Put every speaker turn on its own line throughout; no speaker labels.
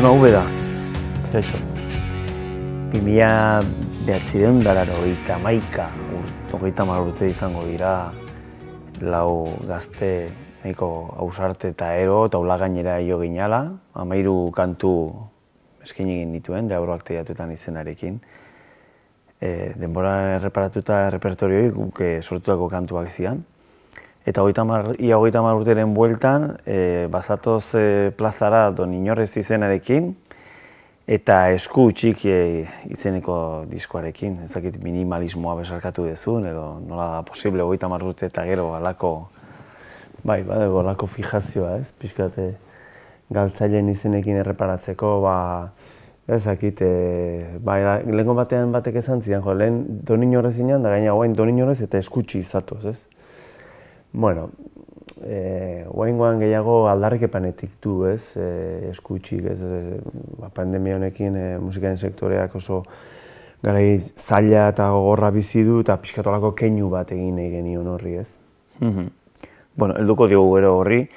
Ima Ubeda, kaixo. 2009 urte izango dira, lau gazte, nahiko ausarte eta ero eta ula gainera jo ginala, 13 kantu eskaini egin dituen, Deabruak teilatuetan izenarekin. Denbora erreparatuta repertorioi guk sortutako kantuak zian. Eta ia 30 urteren bueltan, bazatoz plazara Don Inorrez izenarekin, eta Esku Txik izeneko diskoarekin. Ez dakit minimalismoa besarkatu dezun, edo nola da posible 30 urte eta gero alako...
Bai, badego alako fijazioa, ez? Pixkate galtzaileen izenekin erreparatzeko, ez dakit, lehenko batean batek esan zidan, lehen Don Inorrez inan, da gaina guain Don Inorrez eta Esku Txik izatoz, ez? Bueno, guaingoan gehiago aldarrikepanetik du, ez, Esku Txik, ez, pandemia honekin musikaren sektoreak oso garai zaila eta gogorra bizi du eta pixkatolako keinu bat egin nahi genion horri, ez.
Bueno, helduko diogu gero horri.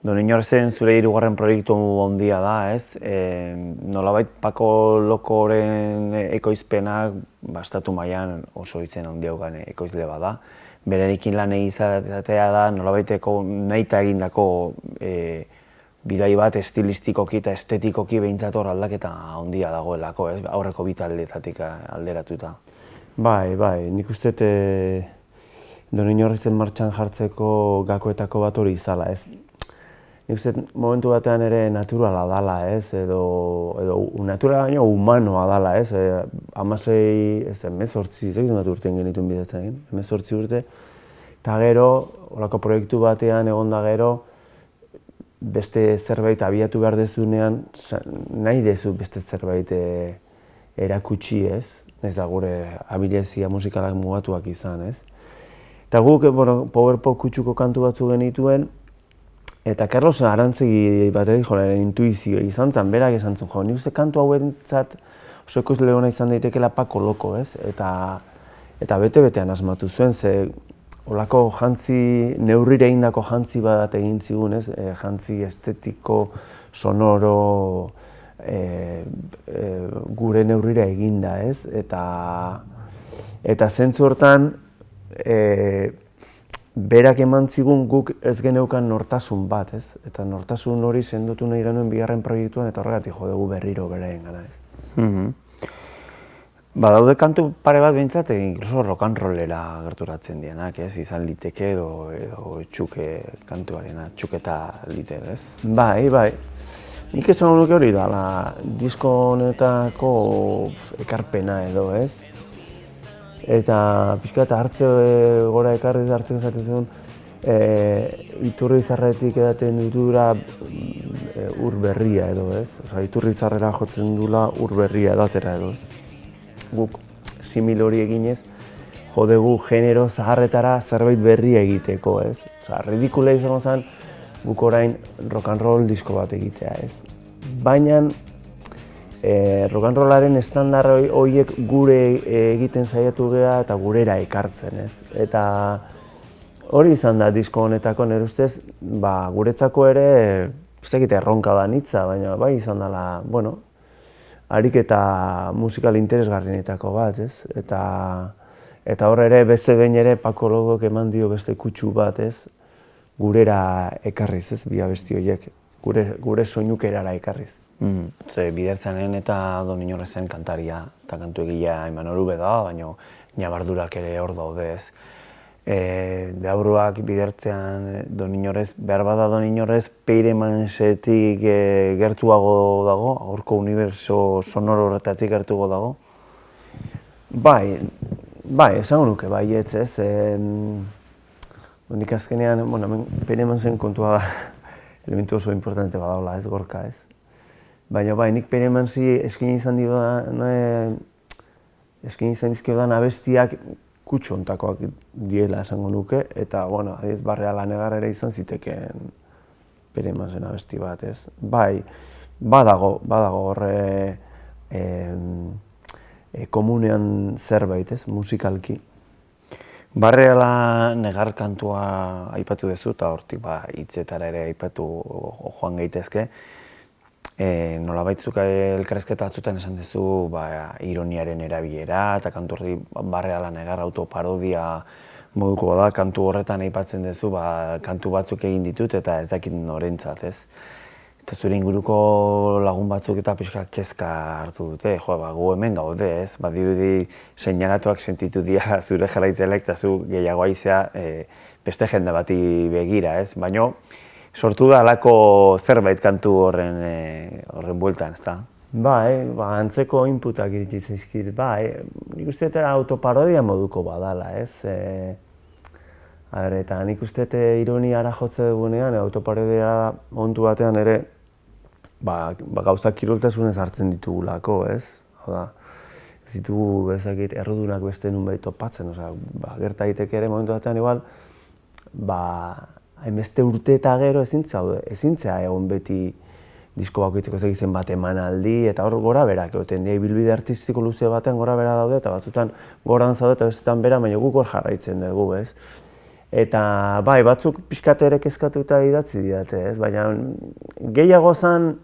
Don Inorrezen zure 3. proiektu handia da, ez? Nolabait Pako Lokoren ekoizpenak estatu mailan oso izen handiaugan ekoizle bada. Berenekin lan egizatea da, nolabaiteko nahita egindako bidai bat estilistikoki eta estetikoki behintzat hor aldaketa handia dagoelako, ez? Aurreko bi taldetatik alderatuta.
Bai, nik uste Don Inorrezen martxan jartzeko gakoetako bat hori izala, ez? Nik uste momentu batean ere naturala dala, ez? Edo naturala baino humanoa dala, ez? 18 urtean genituen bidatzen egin, 18 urte. Eta gero, horako proiektu batean egon da gero, beste zerbait abiatu behar dezunean, nahi dezu beste zerbait erakutsi, ez? Ez da gure abilezia musikalak mugatuak izan, ez? Eta guk, power-pop kutsuko kantu batzu genituen, eta Carlos Arantzegi batetik intuizio izan zen, berak esan zuen, nik uste kantu hauentzat oso ekoizle ona izan daitekela Pako Loko, ez? Eta bete-betean asmatu zuen, ze olako jantzi, neurrire egindako jantzi bat egin zigun, ez? Jantzi estetiko, sonoro, gure neurrire eginda, ez? Eta zentzu hortan, berak eman zigun guk ez geneukan nortasun bat, ez? Eta nortasun hori sendotu nahi genuen 2. proiektuan eta horregatik jo dugu berriro bereen gana, ez?
Badaude kantu pare bat behintzat, incluso rock and rollera gerturatzen dienak, ez? Izan liteke edo txuke kantuarena, txuketa lite, ez?
Bai. Nik esan nuke hori dala, disko honetako ekarpena edo, ez? Eta pixka eta hartze gora ekarriz hartzen zaten zuen, Iturrizarretik edaten dutura ur berria edo, ez? Iturrizarrera jotzen dula ur berria edatera edo, ez? Guk simil hori eginez, jo dugu genero zaharretara zerbait berria egiteko, ez? Ridikula izango zen guk orain rock and roll disko bat egitea, ez? Baina rock and rollaren estandar horiek gure egiten saiatu gea eta gurera ekartzen, ez? Eta hori izan da disko honetako, nire ustez, guretzako ere, ez dakit erronka da nitza, baina bai izan dela, ariketa musikal interesgarrienetako bat, ez? Eta hor ere, beste behin ere, Pako Lokok eman dio beste kutsu bat, ez? Gurera ekarriz, ez? Bi abesti horiek, gure soinukerara ekarriz.
Ze Bidertzanen eta Don Inorrezen kantaria eta kantu egilea Imanol Ubeda, baina ñabardurak ere hor daude, ez? Deabruak Bidertzean Don Inorrez, behar bada Don Inorrez Peiremansetik gertuago dago, aurko uniberso sonoro horretatik gertuago dago?
Bai, esango nuke baietz, ez? Nik azkenean, Peiremansen kontua da, elementu oso importante badaula, ez Gorka, ez? Baina nik Peiremansi eskaini izan dizkiodan abestiak kutsu hontakoak diela esango nuke, eta, adiez Barrea Lanegar ere izan zitekeen Peiremansen abesti bat, ez? Bai, badago horre komunean zerbait, ez, musikalki.
Barrea Lanegar kantua aipatu duzu, eta hortik hitzetara ere aipatu joan gaitezke. nolabait zuk elkarrizketa batzuetan esan duzu ironiaren erabilera eta kantu horri barreala negar autoparodia moduko da, kantu horretan aipatzen duzu kantu batzuk egin ditut eta ez dakit norentzat, ez? Eta zure inguruko lagun batzuk eta pixka kezka hartu dute, gu hemen gaude, ez? Badirudi seinalatuak sentitu dira zure jarraitzaileak eta zu gehiago aizea beste jende bati begira, ez? Baina sortu da halako zerbait kantu horren bueltan, ez da?
Antzeko inputak iritsi zaizkit, nik uste autoparodia moduko badala, ez? Eta nik uste ironiara jotze dugunean, autoparodia ontu batean ere gauzak kiroltasunez hartzen ditugulako, ez? Ez ditugu bezakit errudunak beste nunbait topatzen, gerta daiteke ere momentu batean igual, hainbeste urte eta gero ezintzea egon beti disko bakoitzeko zegizen bat emanaldi, eta hor gora berak egoten dira, ibilbide artistiko luze batean gora bera daude, eta batzutan goran zaude eta bestetan bera, baina guk hor jarraitzen dugu, ez? Eta batzuk pixkat ere kezkatuta idatzi didate, ez? Baina gehiago zen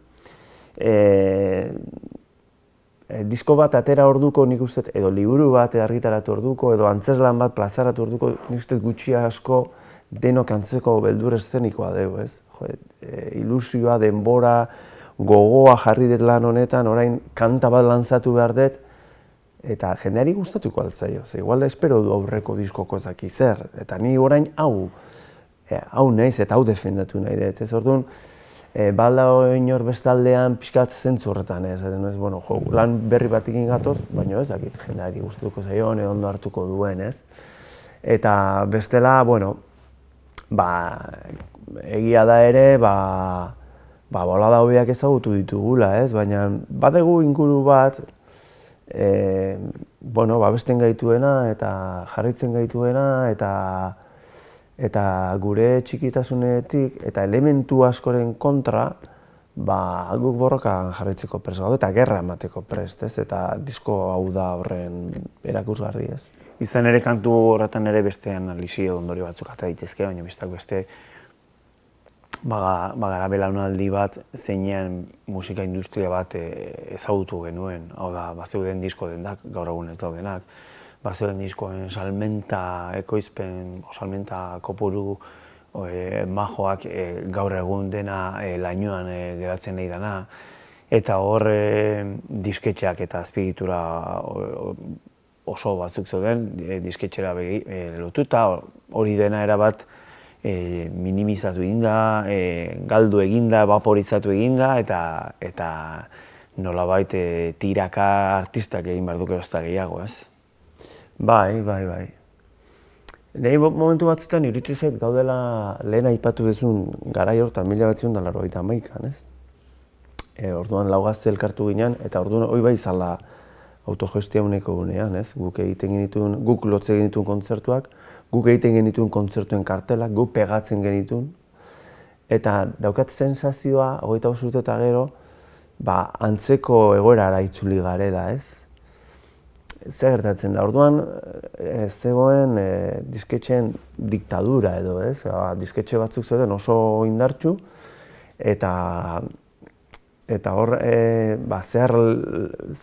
disko bat atera orduko nik uste, edo liburu bat argitaratu orduko, edo antzeslan bat plazaratu orduko, nik uste gutxi asko denok antzeko beldur eszenikoa dugu, ez? Ilusioa, denbora, gogoa jarri dut lan honetan, orain kanta bat lanzatu behar dut, eta jendeari gustatuko altzaio, igual espero du aurreko diskoko ezaki zer, eta ni orain hau naiz eta hau defendatu nahi dut, ez? Orduan, balda inor bestaldean pixkat zentzu horretan, ez? Lan berri bat egin gatoz, baina ez dakit jendeari gustatuko zaion, edo ondo hartuko duen, ez? Eta bestela, egia da ere, bolada hobeak ezagutu ditugula, ez? Baina badegu inguru bat, babesten gaituena eta jarraitzen gaituena eta gure txikitasunetik eta elementu askoren kontra guk borrokan jarraitzeko prest gaude eta gerra emateko prest, ez? Eta disko hau da horren erakusgarri, ez?
Izan ere kantu horretan ere beste analisi edo ondorio batzuk ata daitezke, baina beste gara belaunaldi bat zeinean musika industria bat ezagutu genuen, hau da, bazeuden disko dendak, gaur egun ez daudenak, bazeuden diskoen salmenta ekoizpen, salmenta kopuru majoak gaur egun dena lainoan geratzen nahi dana, eta hor disketxeak eta azpiegitura oso batzuk zeuden, disketxera lotuta, hori dena erabat minimizatu eginda, galdu eginda, vaporizatu eginda, eta nolabait tiraka artistak egin behar duk erozta gehiago, ez?
Bai. Nahi momentu batzutan iritsi zait gaudela lehen aipatu duzun garai hortan 1991an, ez? Orduan lau gazte elkartu ginen, eta orduan hori bai zala autogestia uneko gunean, ez? Guk lotzen genituen kontzertuak, guk egiten genituen kontzertuen kartelak, guk pegatzen genituen, eta daukat sensazioa, 25 urte eta gero, antzeko egoerara itzuli garela, ez? Zer gertatzen da, orduan zegoen disketxeen diktadura edo, ez? Disketxe batzuk zeuden oso indartsu, eta hor,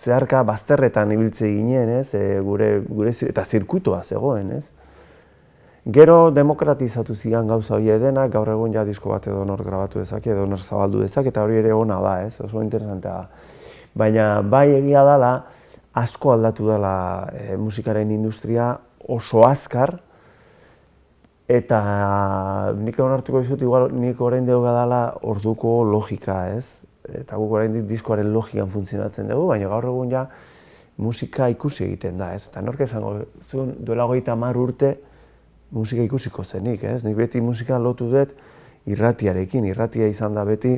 zeharka bazterretan ibiltze ginen, ez? Eta zirkuitoa zegoen, ez? Gero demokratizatu zigan gauza hori denak, gaur egun ja disko bat edo nor grabatu dezake, edo nor zabaldu dezake, eta hori ere ona da, ez? Oso interesantea da. Baina bai egia dela, asko aldatu dela musikaren industria oso azkar, eta nik onartuko dizut, igual nik orain dugu dela orduko logika, ez? Eta guk orain diskoaren logikan funtzionatzen dugu, baina gaur egun ja musika ikusi egiten da, ez? Eta nork esango, duela 30 urte musika ikusiko zenik, ez? Nik beti musika lotu dut irratiarekin, irratia izan da beti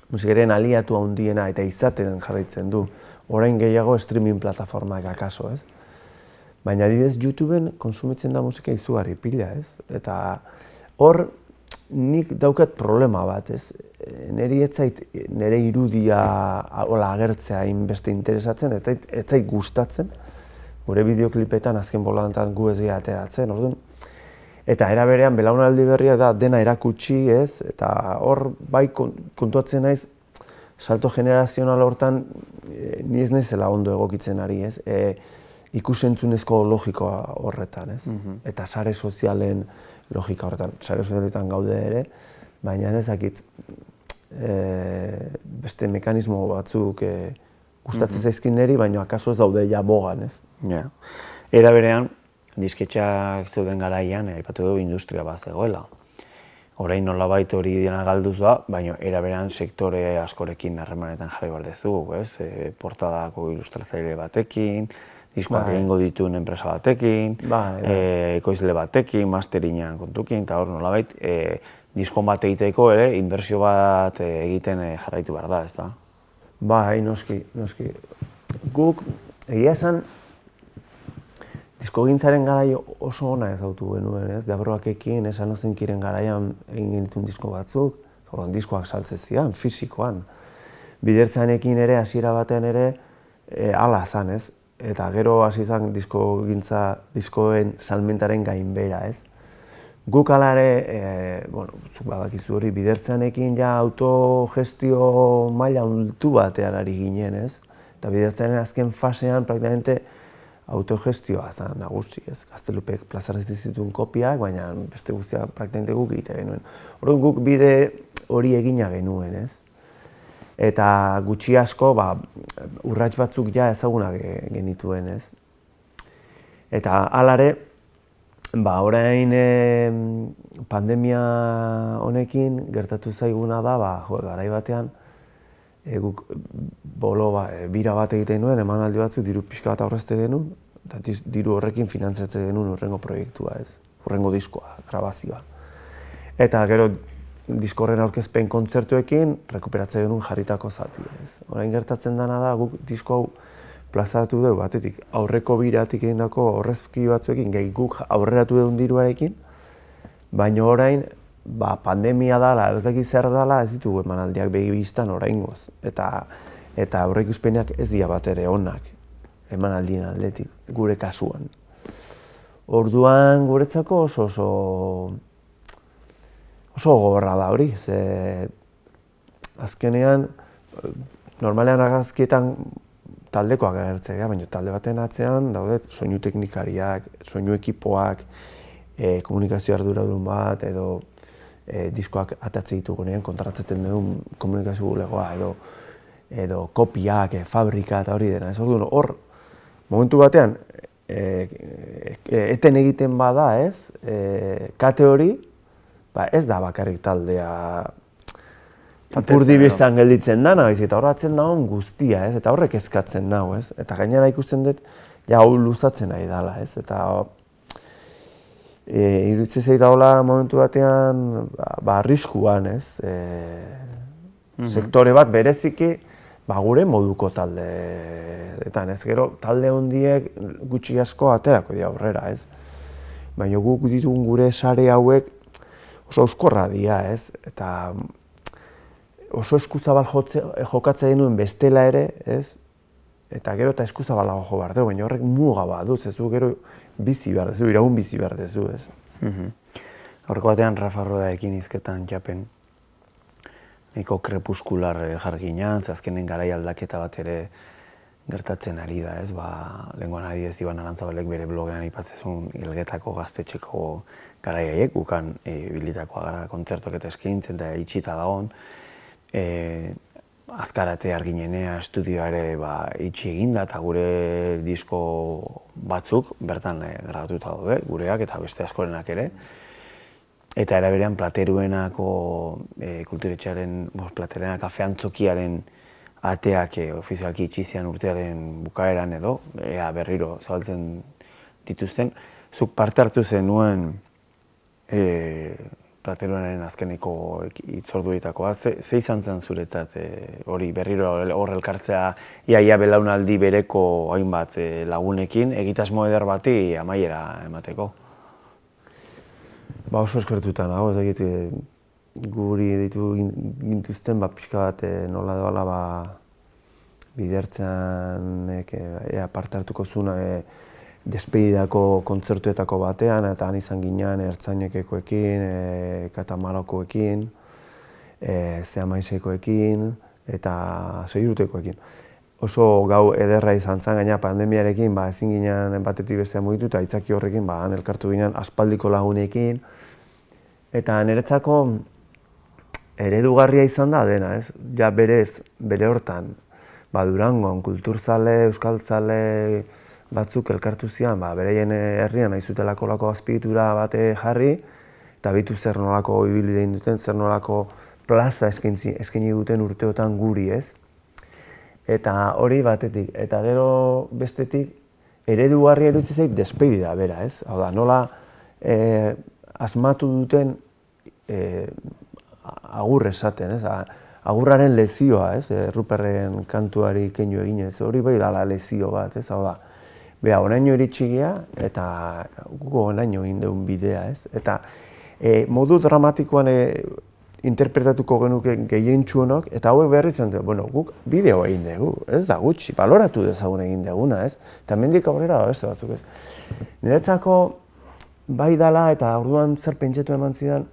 musikaren aliatu handiena eta izaten jarraitzen du. Orain gehiago streaming plataformak akaso, ez? Baina adibidez YouTubeen konsumitzen da musika izugarri pila, ez? Eta hor nik daukat problema bat, ez? Neri ez zait nire irudia agertzea hainbeste interesatzen, eta ez zait gustatzen. Gure bideoklipetan azken bolantan gu ez ateratzen, orduan. Eta era berean belaunaldi berria da dena erakutsi, ez? Eta hor bai kontuatzen naiz salto generazional hortan ni ez naizela ondo egokitzen ari, ez? Ikusentzunezko logikoa horretan, ez? Eta sare sozialen logika horretan, sare sozialetan gaude ere, baina ez dakit beste mekanismo batzuk gustatzen zaizkin niri, baina akaso ez daude ja bogan, ez?
Ja. Era berean, disketxeak zeuden garaian, aipatu dugu industria bat zegoela. Orain nolabait hori dena galduz da, baina era berean sektore askorekin harremanetan jarri behar dezu, ez? Portadako ilustratzaile batekin, diskoak egingo dituen enpresa batekin, ekoizle batekin, masterinean kontukin, eta hor nolabait diskon bat egiteko ere, inbertsio bat egiten jarraitu behar da, ez da?
Bai, noski. Guk, egia esan, diskogintzaren garai oso ona ezautu genuen, ez? Deabroakekin, esan ozenkiren garaian egin genituen disko batzuk, diskoak saltzen zian, fisikoan. Bidertzanekin ere, hasiera batean ere, hala zan, ez? Eta gero hasi zan diskoen salmentaren gainbehera, ez? Guk hala ere, zuk badakizu hori, bidertzanekin ja autogestio maila altu batean ari ginen, ez? Eta bidertzanen azken fasean, praktikamente, autogestioa zen nagusi, ez? Gaztelupek plazarazi zituen kopiak, baina beste guztiak praktikamente guk egite genuen. Orduan guk bide hori egina genuen, ez? Eta gutxi asko, urrats batzuk ja ezagunak genituen, ez? Eta halare, orain pandemia honekin gertatu zaiguna da, garai batean, guk bira bat egiten nuen, emanaldi batzuk diru pixka bat aurrezte genuen, eta diru horrekin finantzatzen genuen hurrengo proiektua, ez? Hurrengo diskoa, grabazioa. Eta gero disko horren aurkezpen kontzertuekin rekuperatzen genuen jarritako zati, ez? Orain gertatzen dena da, guk disko hau plazaratu dugu batetik aurreko biratik egindako aurrezki batzuekin, guk aurreratu dugun diruarekin, baina orain pandemia dela, ez dakit zer dela, ez ditugu emanaldiak begibistan oraingoz. Eta aurreikuspenak ez dira bat ere onak emanaldien aldetik, gure kasuan. Orduan guretzako oso gogorra da hori, azkenean, normalean argazkietan taldekoak agertzea, baina talde baten atzean daude soinu teknikariak, soinu ekipoak, komunikazio arduradun bat, edo diskoak atatze ditugunean kontratatzen dugun komunikazio bulegoa, edo kopiak, fabrika eta hori dena. Orduan, hor, momentu batean, eten egiten bada, ez, kate hori, ez da bakarrik taldea ipurdibistan gelditzen dana, eta horretzen dagoen guztia, ez, eta horrek eskatzen nau, ez, eta gainera ikusten dut, ja, hau luzatzen nahi dela, ez, eta iruditzen zait dagoela momentu batean, arriskuan, ez, sektore bat bereziki, gure moduko taldeetan, ez, gero, talde hondiek gutxi asko aterako dira aurrera, ez, baina guk ditugun gure sare hauek oso euskorra dira, ez, eta oso eskuzabal jokatzen genuen bestela ere, ez, eta gero eta eskuzabalago jo behar dugu, baina horrek muga bat duz, ez du, gero bizi behar duzu, iraun bizi behar duzu, ez.
Horreko batean Rafa Rodaekin hizketan txapen, nahiko krepuskular jarginan, ze azkenen garai aldaketa bat ere gertatzen ari da, ez, lehengoan adibidez Iban Arantzabalek bere blogean aipatzen Ilgetako gaztetxeko garaiaiek, gukan bilitakoa gara kontzertok eta eskaintzen eta itxita dagoen, azkarate arginenea estudioa ere itxi eginda eta gure disko batzuk bertan grabatuta daude, gureak eta beste askorenak ere. Eta era berean Plateruenako kulturetxearen, Plateruena kafe antzokiaren ateak ofizialki itxi zian urtearen bukaeran edo, ea berriro zabaltzen dituzten. Zuk parte hartu zenuen Plateruenaren azkeneko hitzorduetakoa, ze izan zen zuretzat hori berriro hor elkartzea ia belaunaldi bereko hainbat lagunekin, egitasmo eder bati amaiera emateko?
Oso eskertuta nago, ez dakit guri ditu gintuzten pixka bat nola doala bidertzanek parte hartuko zuen despedidako kontzertuetako batean, eta han izan ginean ertzainekekoekin, katamalokoekin, zehamaisekoekin, eta 6 urtekoekin. Oso gau ederra izan zen, gaina pandemiarekin ezin ginen batetik bestea mugitu, eta aitzaki horrekin elkartu ginen aspaldiko lagunekin. Eta niretzako eredugarria izan da dena, ez? Ja bere hortan, Durangon, kulturzale, euskaltzale batzuk elkartu zian, bereien herrian nahi zutelako lako azpiegitura bate jarri, eta bitu zer nolako ibili egin duten, zer nolako plaza eskaini duten urteotan guri, ez? Eta hori batetik, eta gero bestetik eredugarria iruditzen zait despedida bera, ez? Hau da, nola asmatu duten agur esaten, ez? Agurraren lezioa, ez? Ruperren kantuari keinu eginez, hori bai dala lezio bat, ez? Hau da, onaino iritsi gea, eta gugo onaino egin deun bidea, ez? Eta modu dramatikoan interpretatuko genuke gehientsuenok, eta hauek behar izan dut, guk bideo egin dugu, ez da gutxi, baloratu dezagun egin duguna, ez? Eta mendik aurrera beste batzuk, ez? Niretzako bai dala, eta orduan zer pentsatu eman zidan,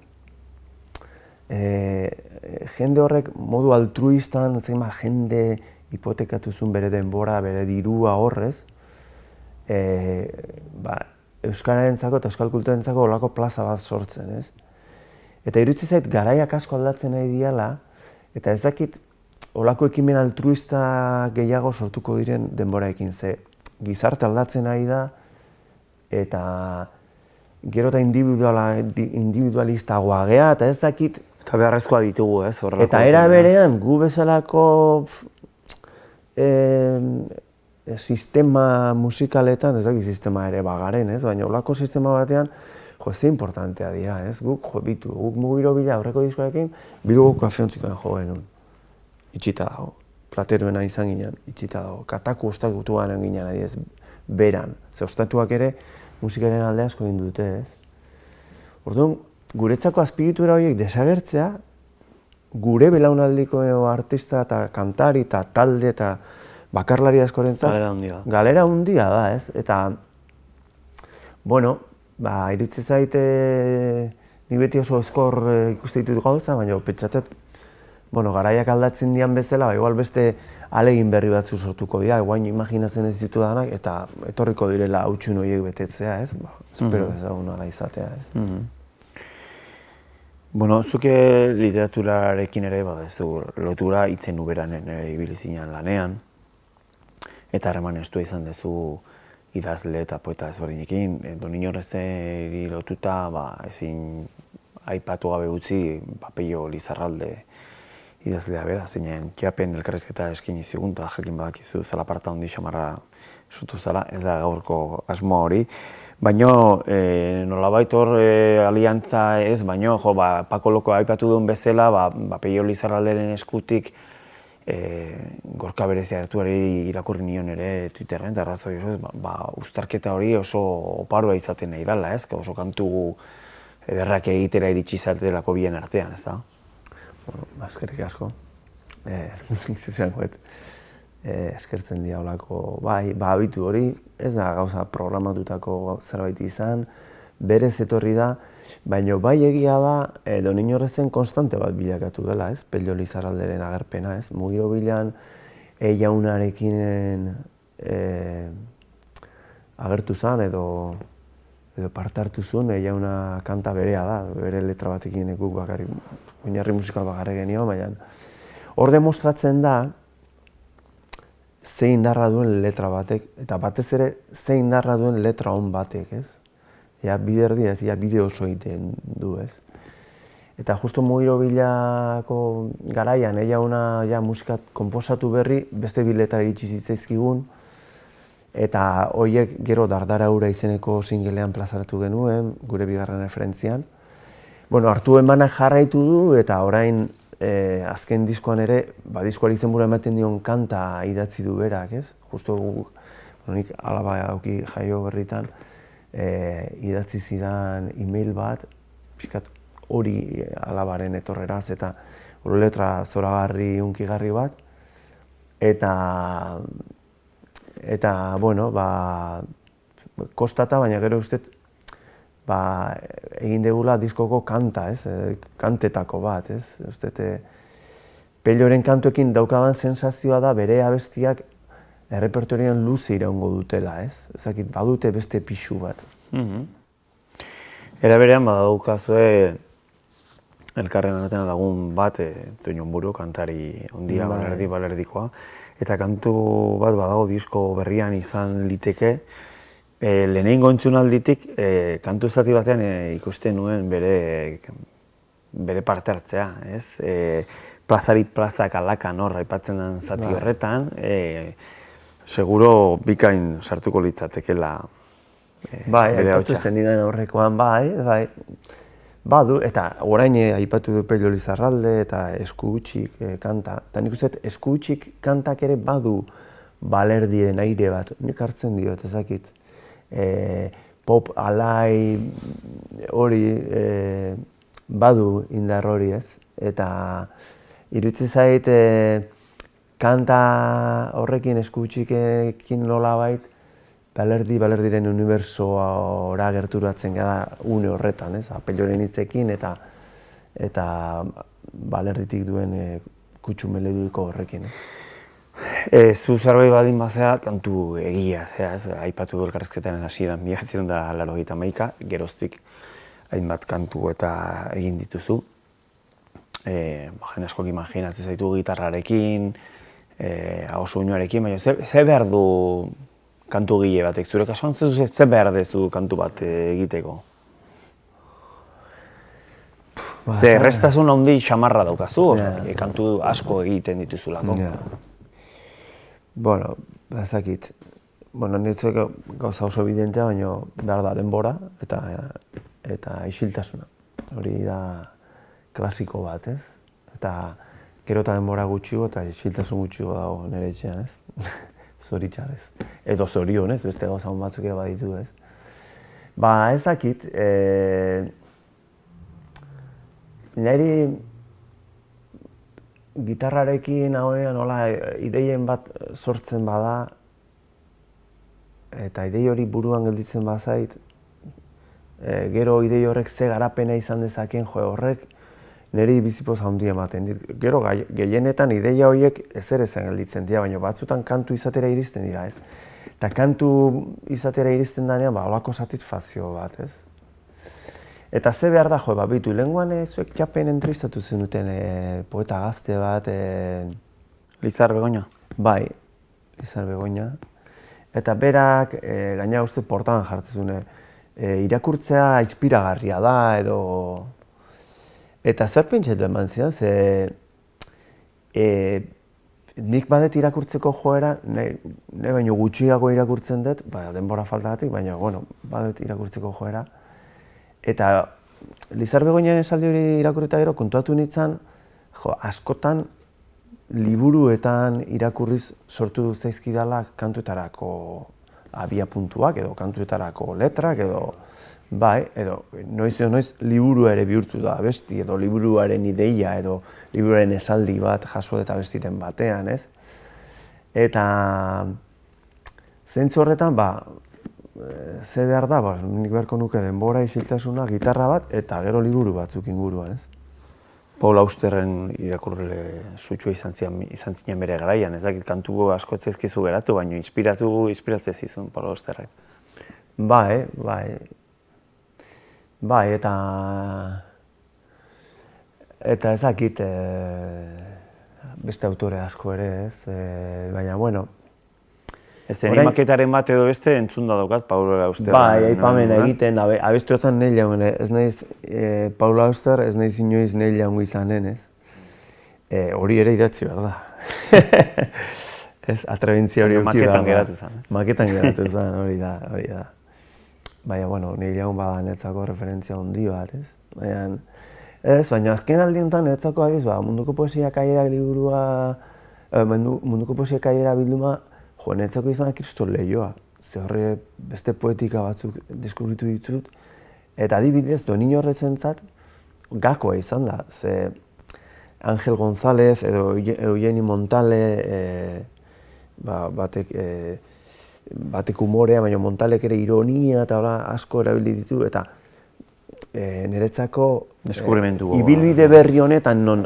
jende horrek modu altruistan, jende hipotekatuzun bere denbora, bere dirua horrez, euskararentzako eta euskal kulturentzako olako plaza bat sortzen, ez? Eta iruditzen zait garaiak asko aldatzen nahi diala, eta ez dakit olako ekimen altruista gehiago sortuko diren denboraekin, ze gizarte aldatzen nahi da, eta gero eta individualistagoa gea, eta ez dakit...
Eta beharrezkoa ditugu, ez?
Eta era berean, gu bezalako sistema musikaletan, ez dakit sistema ere bagaren, ez? Baina olako sistema batean, ze importantea dira, ez? Guk Mugiro Bila aurreko diskoarekin, Bilboko kafeontzikan jo genuen. Itxita dago. Plateruena izan ginen, itxita dago. Kataku ostatutuan ginen adiez, beran. Ze ostatuak ere musikaren alde asko egin dute, ez? Orduan, guretzako azpiegitura horiek desagertzea, gure belaunaldiko artista eta kantari eta talde eta bakarlari askorentzat galera handia da, ez? Eta, iruditzen zaite nik beti oso ezkor ikuste ditut gauza, baina pentsatet, garaiak aldatzen dian bezala, igual beste alegin berri batzu sortuko dira, guain imaginatzen ez ditu danak, eta etorriko direla hautsun horiek betetzea, ez? Espero dezagun ala izatea, ez?
Zuke literaturarekin ere badezu lotura hitzen uberanen ibili zinen lanean, eta harreman estua izan dezu idazle eta poeta ezberdinekin, Don Inorrezeri lotuta ezin aipatu gabe utzi Pello Lizarralde idazlea bera, zeinen Txapen elkarrizketa eskaini zigun, eta jakin badakizu zalaparta handi xamarra sutu zala, ez da gaurko asmoa hori. Baina nolabait hor aliantza ez, baina Pako Loko aipatu duen bezala, Pello Lizarralderen eskutik Gorka Berezia Artuari irakurri nion ere Twitterren, eta arrazoi oso, uztarketa hori oso oparoa izaten nahi dela, ez? Oso kantu ederrak egitera iritsi zatelako bien artean, ez da?
Eskerrik asko. Eskertzen dira olako, abitu hori, ez da gauza programatutako zerbait izan, berez etorri da, baina bai egia da Don Inorrezen konstante bat bilakatu dela, ez? Pello Lizarralderen agerpena, ez? Mugiro Bilan Jaunarekin agertu zen edo parte hartu zuen, Jauna kanta berea da, bere letra batekin guk bakarrik, oinarri musikal bakarrik genio, baina hor demostratzen da ze indarra duen letra batek, eta batez ere ze indarra duen letra on batek, ez? Bide erdi ez, bide oso egiten du, ez? Eta justo Mugiro Bilako garaian, Jauna musikat konposatu berri, beste bi letra iritsi zitzaizkigun, eta horiek gero Dardara Hura izeneko singlean plazaratu genuen, gure bigarren referentzian. Hartu emanak jarraitu du, eta orain azken diskoan ere, diskoari izenbura ematen dion kanta idatzi du berak, ez? Justo nik alaba auki jaio berritan, idatzi zidan e-mail bat, pixkat hori alabaren etorreraz, eta hori letra zoragarri, hunkigarri bat, eta kostata, baina gero ustez, egin degula diskoko kanta, ez? Kantetako bat, ez? Ustez, Pelloren kantuekin daukadan sensazioa da bere abestiak errepertorian luze iraungo dutela, ez? Ezakit, badute beste pixu bat.
Era berean badaukazue elkarren artean lagun bat, Toño Muro, kantari ondia balerdikoa, eta kantu bat badago disko berrian izan liteke. Lehenengo entzunalditik kantu zati batean ikusten nuen bere parte hartzea, ez? Plazari plazak alakan hor aipatzen den zati horretan, seguro bikain sartuko litzatekela bere hautsa.
Aipatu zenidan aurrekoan, badu, eta orain aipatu du Pello Lizarralde eta Esku Hutsik kanta. Eta nik uste Esku Hutsik kantak ere badu balerdien aire bat, nik hartzen diot, ezakit. Pop alai hori badu indar hori, ez? Eta iruditzen zait kanta horrekin Esku Hutsikekin nolabait balerdiren unibertsora gerturatzen gara une horretan, ez? Pelloren hitzekin eta balerditik duen kutsu melodiko horrekin.
Zu zerbait baldin bazea, kantu egia, aipatu du elkarrizketaren hasieran 1981, geroztik hainbat kantu eta egin dituzu. Jende askok imaginatzen zaitu gitarrarekin, aho soinuarekin, baina ze behar du kantu egile batek? Zure kasuan ze behar dezu kantu bat egiteko? Ze erreztasun handi xamarra daukazu, kantu asko egiten dituzulako.
Bueno, ezakit. Niretzako gauza oso evidentea, baina behar da denbora eta isiltasuna. Hori da klasiko bat, ez? Eta gero eta denbora gutxigo eta isiltasun gutxigo dago nire etxean, ez? Zoritxarrez. Edo zorionez, beste gauza hon batzuk ere baditu, ez? Ezakit, niri gitarrarekin nola ideien bat sortzen bada eta idei hori buruan gelditzen bazait, gero idei horrek ze garapena izan dezakeen horrek niri bizipoz handia ematen. Gero gehienetan ideia horiek ezer ezen gelditzen dira, baina batzutan kantu izatera iristen dira, ez? Eta kantu izatera iristen denean, holako satisfazio bat, ez? Eta ze behar da, bitu, lehenguan zuek Japen entrevistatu zenuten poeta gazte bat...
Lizar Begoña.
Bai, Lizar Begoña. Eta berak, gaina uste portadan jartzen zuen, irakurtzea inspiragarria da, edo... Eta zer pentsetu eman zidan, ze... Nik badet irakurtzeko joera, ne baino gutxiago irakurtzen dut, denbora faltagatik, baina, badet irakurtzeko joera. Eta Lizar Begoñaren esaldi hori irakurrita gero kontuatu nintzen, askotan liburuetan irakurriz sortu zaizkidala kantuetarako abiapuntuak edo kantuetarako letrak edo noiz liburua ere bihurtu da abesti edo liburuaren ideia edo liburuaren esaldi bat jaso eta abestiren batean, ez? Eta zentzu horretan, ze behar da, nik beharko nuke denbora, isiltasuna, gitarra bat eta gero liburu batzuk inguruan, ez?
Paul Austerren irakurle sutsua izan zinen bere garaian, ez dakit kantu asko ezkezkizu geratu, baina inspiratzen zizun Paul Austerrek.
Bai, eta ezakit beste autore asko ere, ez? Baina,
maketaren bat edo beste entzun da daukat Paul Auster.
Bai, aipamen egiten, abesti hortan nahi jaun, ez nahiz Paul Auster, ez nahiz inoiz nahi jaungo izanen, ez? Hori ere idatzi behar da. Ez, atrebentzia hori euki behar da.
Maketan geratu zen, ez?
Maketan geratu zen, hori da. Baina, nahi jaun bada netzako referentzia handi bat, ez? Baina azken aldi honetan netzako adiz, munduko poesia kaiera liburua, munduko poesia kaiera bilduma, netzako izan kriston lehioa. Ze horre beste poetika batzuk deskubritu ditut. Eta adibidez, Donino horretzentzat gakoa izan da. Ze Angel González edo Eugeni Montale batek humorea, baina Montalek ere ironia eta asko erabili ditu. Eta niretzako
deskubrimentu
ibilbide berri honetan non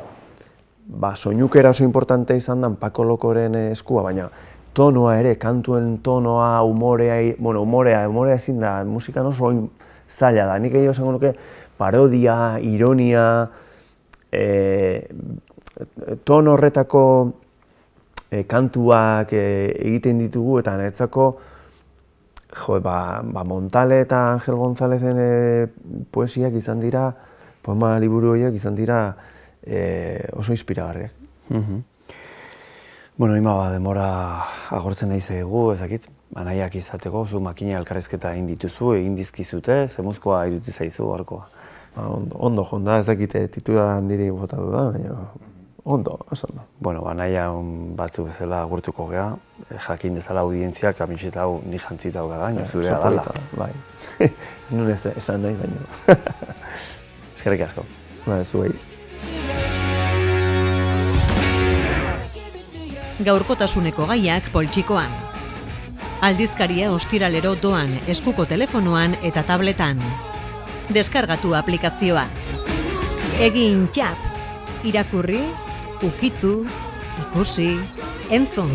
soinukera oso importante izan da Paco Locoren eskua, baina tonoa ere, kantuen tonoa, umorea ezin da, musikan oso zaila da. Nik egia esango nuke parodia, ironia, tono horretako kantuak egiten ditugu eta niretzako Montale eta Angel Gonzálezen poesiak izan dira, poema liburu horiek izan dira oso inspiragarriak.
Bueno, ima demora agortzen nahi zaigu, ezakit, anaiak izateko, zu makina elkarrezketa egin dituzu, egin dizkizute, zemuzkoa iruditu zaizu gaurkoa.
Ondo jonda, ezakite titular handiri botatu da, baina ondo, oso ondo.
Bueno, anaia batzu bezala agurtuko gea, jakin dezala audientziak, kamiseta hau ni jantzita hau gara, zurea dala.
Bai, nun esan nahi baina.
Eskerrik asko.
Zuei.
Gaurkotasuneko gaiak poltsikoan. Aldizkaria ostiralero doan eskuko telefonoan eta tabletan. Deskargatu aplikazioa. Egin txap. Irakurri, ukitu, ikusi, entzun.